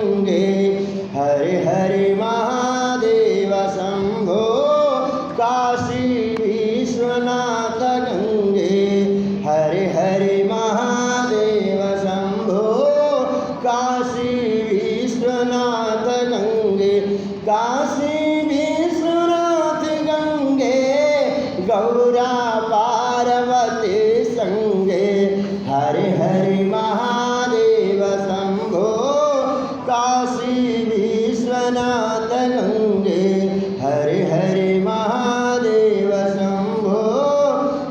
गंगे, हरे हरे महादेव शंभो, काशी विश्वनाथ गंगे, हरे हरे महादेव शंभो, काशी विश्वनाथ गंगे, काशी विश्वनाथ गंगे, गौरा पार्वती संगे, हरे हरे महादेव शंभो, काशी विश्वनाथ गंगे, हरे हरे महादेव शंभो,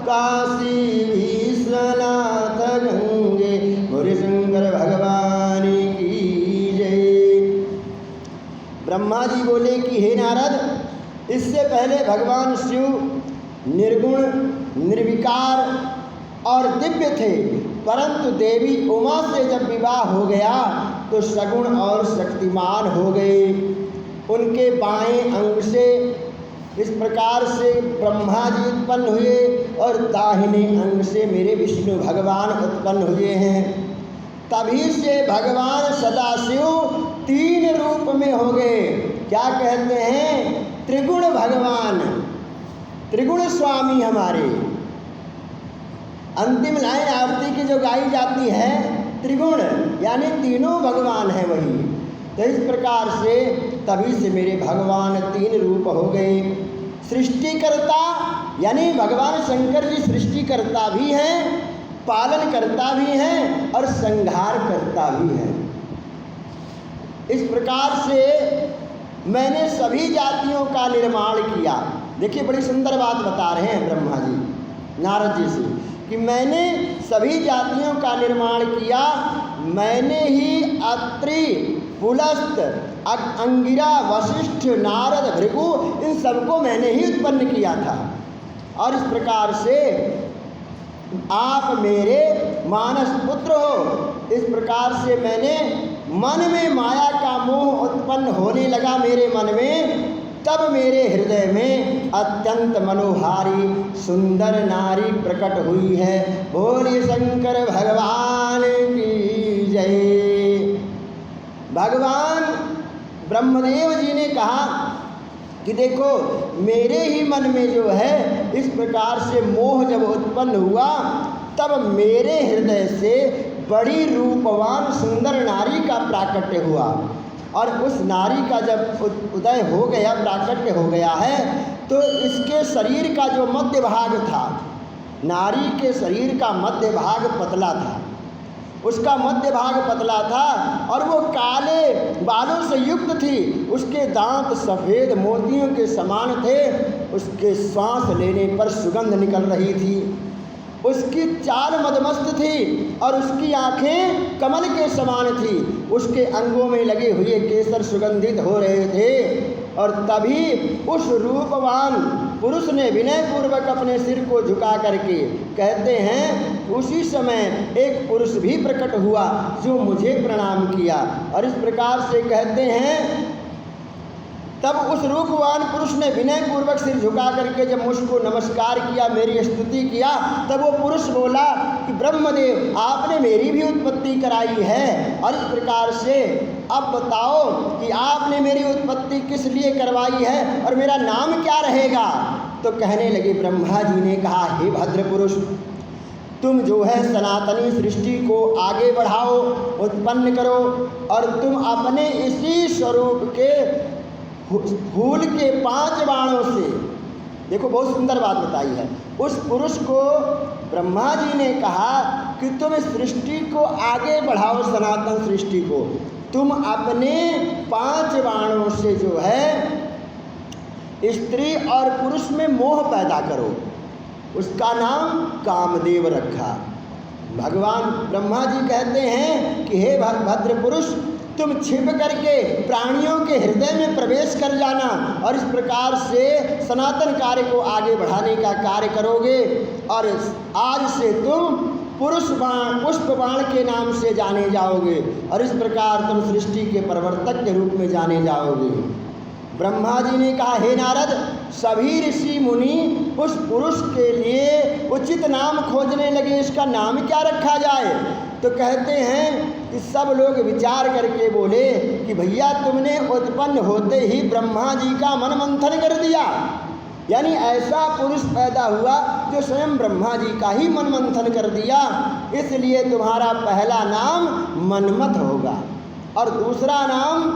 काशी विश्वनाथ गंगे। बोले शंकर भगवान की जय। ब्रह्मा जी बोले कि हे नारद, इससे पहले भगवान शिव निर्गुण, निर्विकार और दिव्य थे, परंतु देवी उमा से जब विवाह हो गया तो सगुण और शक्तिमान हो गए। उनके बाएं अंग से इस प्रकार से ब्रह्मा जी उत्पन्न हुए और दाहिने अंग से मेरे विष्णु भगवान उत्पन्न हुए हैं। तभी से भगवान सदाशिव 3 रूप में हो गए। क्या कहते हैं? त्रिगुण भगवान, त्रिगुण स्वामी हमारे। अंतिम लाइन आरती की जो गाई जाती है, त्रिगुण यानी तीनों भगवान हैं वही। तो इस प्रकार से तभी से मेरे भगवान 3 रूप हो गए। सृष्टिकर्ता यानी भगवान शंकर जी सृष्टिकर्ता भी हैं, पालनकर्ता भी हैं और संहारकर्ता भी हैं। इस प्रकार से मैंने सभी जातियों का निर्माण किया। देखिए बड़ी सुंदर बात बता रहे हैं ब्रह्मा जी नारद जी से कि मैंने सभी जातियों का निर्माण किया। मैंने ही अत्रि, पुलस्त, अंगिरा, वशिष्ठ, नारद, भृगु इन सबको मैंने ही उत्पन्न किया था। और इस प्रकार से आप मेरे मानस पुत्र हो। इस प्रकार से मैंने मन में माया का मोह उत्पन्न होने लगा मेरे मन में, तब मेरे हृदय में अत्यंत मनोहारी सुंदर नारी प्रकट हुई है। बोलिए शंकर भगवान की जय। भगवान ब्रह्मदेव जी ने कहा कि देखो मेरे ही मन में जो है इस प्रकार से मोह जब उत्पन्न हुआ, तब मेरे हृदय से बड़ी रूपवान सुंदर नारी का प्राकट्य हुआ। और उस नारी का जब उदय हो गया, प्राकट्य हो गया है, तो इसके शरीर का जो मध्य भाग था, नारी के शरीर का मध्य भाग पतला था, उसका मध्य भाग पतला था और वो काले बालों से युक्त थी। उसके दांत सफ़ेद मोतियों के समान थे। उसके श्वास लेने पर सुगंध निकल रही थी। उसकी चाल मदमस्त थी और उसकी आंखें कमल के समान थी। उसके अंगों में लगे हुए केसर सुगंधित हो रहे थे। और तभी उस रूपवान पुरुष ने विनय पूर्वक अपने सिर को झुका करके, कहते हैं उसी समय एक पुरुष भी प्रकट हुआ जो मुझे प्रणाम किया। और इस प्रकार से कहते हैं तब उस रूपवान पुरुष ने विनय पूर्वक सिर झुका करके जब मुझको नमस्कार किया, मेरी स्तुति किया, तब वो पुरुष बोला कि ब्रह्मदेव आपने मेरी भी उत्पत्ति कराई है। और इस प्रकार से अब बताओ कि आपने मेरी उत्पत्ति किस लिए करवाई है और मेरा नाम क्या रहेगा। तो कहने लगे, ब्रह्मा जी ने कहा, हे भद्र पुरुष, तुम जो है सनातनी सृष्टि को आगे बढ़ाओ, उत्पन्न करो और तुम अपने इसी स्वरूप के फूल के 5 बाणों से, देखो बहुत सुंदर बात बताई है, उस पुरुष को ब्रह्मा जी ने कहा कि तुम इस सृष्टि को आगे बढ़ाओ, सनातन सृष्टि को तुम अपने 5 बाणों से जो है स्त्री और पुरुष में मोह पैदा करो। उसका नाम कामदेव रखा। भगवान ब्रह्मा जी कहते हैं कि हे भद्र पुरुष, तुम छिप करके प्राणियों के हृदय में प्रवेश कर जाना और इस प्रकार से सनातन कार्य को आगे बढ़ाने का कार्य करोगे। और आज से तुम पुरुष बाण, पुष्प बाण के नाम से जाने जाओगे और इस प्रकार तुम सृष्टि के प्रवर्तक के रूप में जाने जाओगे। ब्रह्मा जी ने कहा, हे नारद, सभी ऋषि मुनि उस पुरुष के लिए उचित नाम खोजने लगे, इसका नाम क्या रखा जाए। तो कहते हैं कि सब लोग विचार करके बोले कि भैया तुमने उत्पन्न होते ही ब्रह्मा जी का मन मंथन कर दिया, यानी ऐसा पुरुष पैदा हुआ जो स्वयं ब्रह्मा जी का ही मन मंथन कर दिया, इसलिए तुम्हारा पहला नाम मनमथ होगा और दूसरा नाम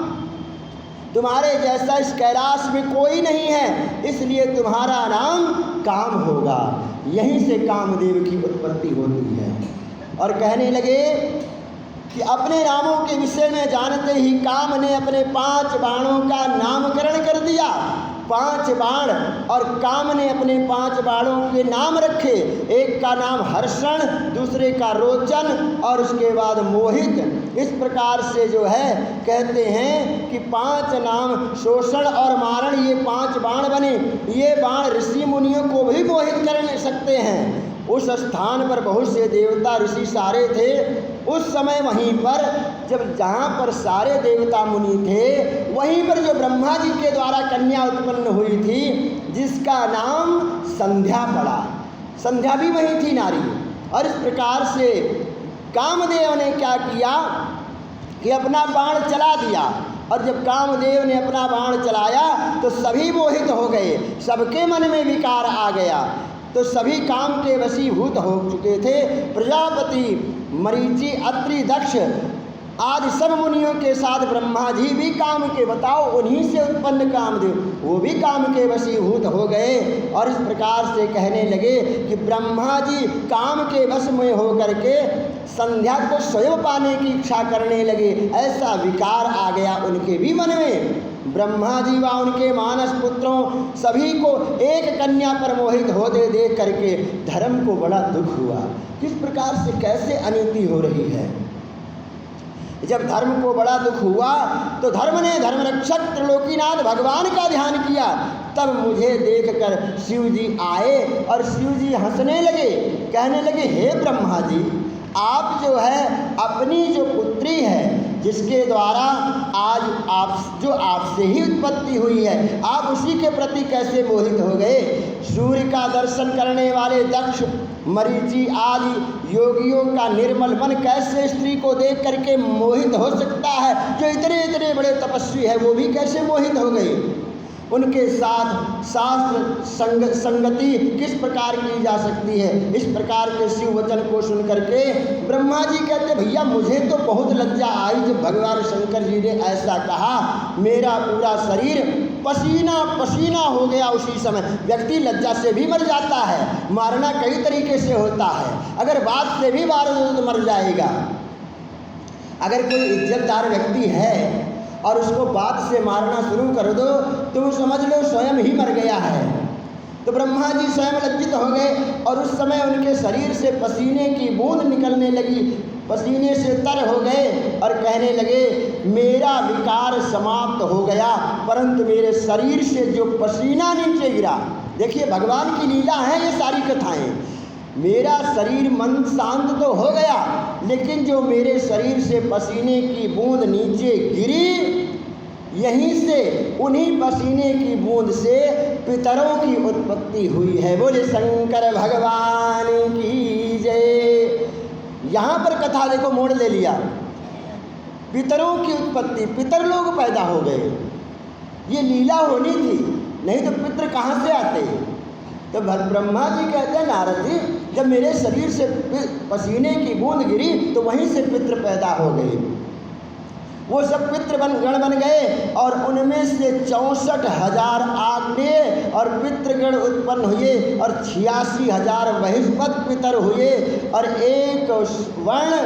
तुम्हारे जैसा इस कैलाश में कोई नहीं है, इसलिए तुम्हारा नाम काम होगा। यहीं से कामदेव की उत्पत्ति होती है। और कहने लगे कि अपने नामों के विषय में जानते ही काम ने अपने 5 बाणों का नामकरण कर दिया। 5 बाण, और काम ने अपने 5 बाणों के नाम रखे। एक का नाम हर्षण, दूसरे का रोचन और उसके बाद मोहित। इस प्रकार से जो है कहते हैं कि 5 नाम शोषण और मारण, ये 5 बाण बने। ये बाण ऋषि मुनियों को भी मोहित कर सकते हैं। उस स्थान पर बहुत से देवता ऋषि सारे थे। उस समय वहीं पर जब जहाँ पर सारे देवता मुनि थे, वहीं पर जो ब्रह्मा जी के द्वारा कन्या उत्पन्न हुई थी जिसका नाम संध्या पड़ा, संध्या भी वही थी नारी। और इस प्रकार से कामदेव ने क्या किया कि अपना बाण चला दिया, और जब कामदेव ने अपना बाण चलाया तो सभी मोहित हो गए, सबके मन में विकार आ गया, तो सभी काम के वशीभूत हो चुके थे। प्रजापति, मरीचि, अत्रि, दक्ष आदि सब मुनियों के साथ ब्रह्मा जी भी काम के, बताओ उन्हीं से उत्पन्न कामदेव, वो भी काम के वशीभूत हो गए। और इस प्रकार से कहने लगे कि ब्रह्मा जी काम के वश में होकर के संध्या को स्वयं पाने की इच्छा करने लगे। ऐसा विकार आ गया उनके भी मन में। ब्रह्मा जी व उनके मानस पुत्रों सभी को एक कन्या पर मोहित होते देख करके धर्म को बड़ा दुख हुआ। किस प्रकार से कैसे अनीति हो रही है। जब धर्म को बड़ा दुख हुआ तो धर्म ने धर्मरक्षक त्रिलोकीनाथ भगवान का ध्यान किया। तब मुझे देखकर शिव जी आए और शिव जी हंसने लगे, कहने लगे, हे ब्रह्मा जी, आप जो है अपनी जो पुत्री है जिसके द्वारा आज आप जो आपसे ही उत्पत्ति हुई है, आप उसी के प्रति कैसे मोहित हो गए। सूर्य का दर्शन करने वाले दक्ष, मरीचि आदि योगियों का निर्मल मन कैसे स्त्री को देख करके मोहित हो सकता है। जो इतने इतने बड़े तपस्वी है वो भी कैसे मोहित हो गए। उनके साथ शास्त्र संगति किस प्रकार की जा सकती है। इस प्रकार के शिव वचन को सुन करके ब्रह्मा जी कहते, भैया मुझे तो बहुत लज्जा आई जब भगवान शंकर जी ने ऐसा कहा। मेरा पूरा शरीर पसीना पसीना हो गया। उसी समय व्यक्ति लज्जा से भी मर जाता है, मारना कई तरीके से होता है, अगर बात से भी मार दो तो मर जाएगा। अगर कोई इज्जतदार व्यक्ति है और उसको बात से मारना शुरू कर दो तो समझ लो स्वयं ही मर गया है। तो ब्रह्मा जी स्वयं लज्जित हो गए और उस समय उनके शरीर से पसीने की बूंद निकलने लगी, पसीने से तर हो गए और कहने लगे, मेरा विकार समाप्त हो गया, परंतु मेरे शरीर से जो पसीना नीचे गिरा। देखिए भगवान की लीला है ये सारी कथाएं। मेरा शरीर मन शांत तो हो गया, लेकिन जो मेरे शरीर से पसीने की बूंद नीचे गिरी, यहीं से उन्हीं पसीने की बूंद से पितरों की उत्पत्ति हुई है। बोले शंकर भगवान की जय। यहाँ पर कथा देखो मोड़ ले लिया, पितरों की उत्पत्ति, पितर लोग पैदा हो गए। ये लीला होनी थी, नहीं तो पितर कहाँ से आते। तो ब्रह्मा जी कहते हैं, नारद जी जब मेरे शरीर से पसीने की बूंद गिरी तो वहीं से पितृ पैदा हो गए। वो सब पितृ गण बन गए और उनमें से 64,000 आग्नेय और पितृगण उत्पन्न हुए और 86,000 बहिष्पत पितर हुए और एक वर्ण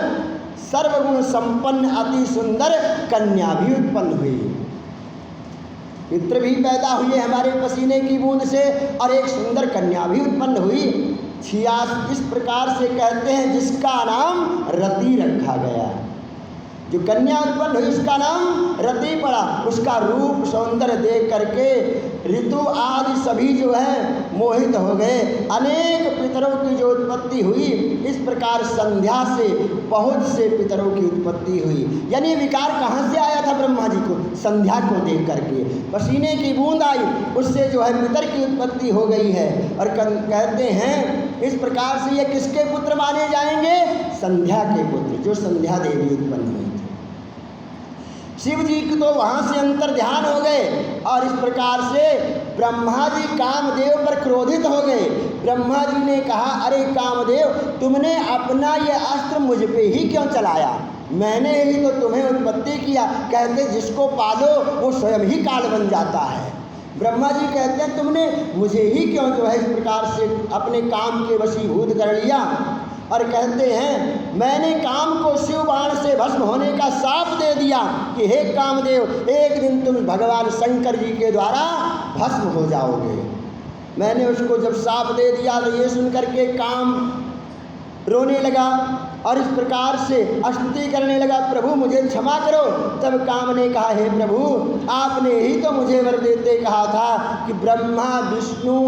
सर्वगुण संपन्न अति सुंदर कन्या भी उत्पन्न हुई। पितृ भी पैदा हुए हमारे पसीने की बूंद से और एक सुंदर कन्या भी उत्पन्न हुई। 86 इस प्रकार से कहते हैं जिसका नाम रति रखा गया। जो कन्या उत्पन्न हुई उसका नाम रति पड़ा। उसका रूप सौंदर्य देख करके ऋतु आदि सभी जो है मोहित हो गए। अनेक पितरों की जो उत्पत्ति हुई, इस प्रकार संध्या से बहुत से पितरों की उत्पत्ति हुई। यानी विकार कहाँ से आया था ब्रह्मा जी को, संध्या को देख करके पसीने की बूंद आई, उससे जो है पितर की उत्पत्ति हो गई है। और कहते हैं इस प्रकार से ये किसके पुत्र माने जाएंगे, संध्या के पुत्र। जो संध्या देवी उत्पन्न हुई थी। शिव जी की तो वहाँ से अंतर ध्यान हो गए और इस प्रकार से ब्रह्मा जी कामदेव पर क्रोधित हो गए। ब्रह्मा जी ने कहा, अरे कामदेव, तुमने अपना ये अस्त्र मुझ पे ही क्यों चलाया? मैंने ही तो तुम्हें उत्पत्ति किया। कहते जिसको पालो वो स्वयं ही काल बन जाता है। ब्रह्मा जी कहते हैं तुमने मुझे ही क्यों जो है इस प्रकार से अपने काम के वशीभूत कर लिया। और कहते हैं मैंने काम को शिव बाण से भस्म होने का शाप दे दिया कि हे कामदेव, एक दिन तुम भगवान शंकर जी के द्वारा भस्म हो जाओगे। मैंने उसको जब शाप दे दिया तो ये सुनकर के काम रोने लगा और इस प्रकार से स्तुति करने लगा, प्रभु मुझे क्षमा करो। तब काम ने कहा, हे प्रभु, आपने ही तो मुझे वर देते कहा था कि ब्रह्मा विष्णु